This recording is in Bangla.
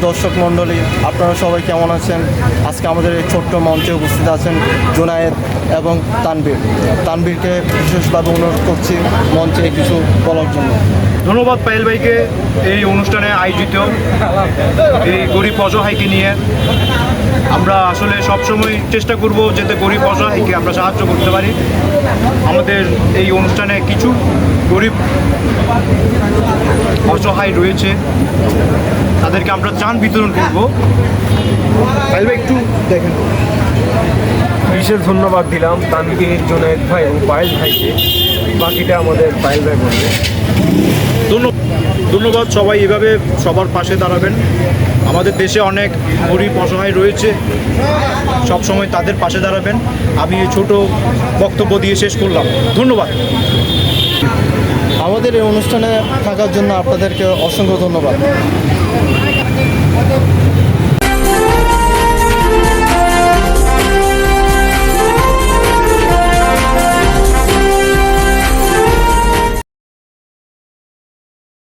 দর্শক মণ্ডলী, আপনারা সবাই কেমন আছেন? আজকে আমাদের এই ছোট্ট মঞ্চে উপস্থিত আছেন জুনায়েদ এবং তানভীরকে বিশেষভাবে অনুরোধ করছি মঞ্চে কিছু বলার জন্য। ধন্যবাদ পায়েল ভাইকে এই অনুষ্ঠানে আয়োজিত এই গরিব অসহায়কে নিয়ে। আমরা আসলে সবসময় চেষ্টা করব যাতে গরিব অসহায়কে আমরা সাহায্য করতে পারি। আমাদের এই অনুষ্ঠানে কিছু গরিব অসহায় রয়েছে, তাদেরকে আমরা ত্রাণ বিতরণ করব। পায়েল ভাই একটু দেখেন। বিশেষ ধন্যবাদ দিলাম তানভীর, জুনায়েদ ভাই এবং পায়েল ভাইকে। বাকিটা আমাদের পায়েল ভাই বলবে। ধন্যবাদ। সবাই এভাবে সবার পাশে দাঁড়াবেন। আমাদের দেশে অনেক গরিব অসহায় রয়েছে, সব সময় তাদের পাশে দাঁড়াবেন। আমি এই ছোট বক্তব্য দিয়ে শেষ করলাম। ধন্যবাদ। আমাদের এই অনুষ্ঠানে থাকার জন্য আপনাদেরকে অসংখ্য ধন্যবাদ।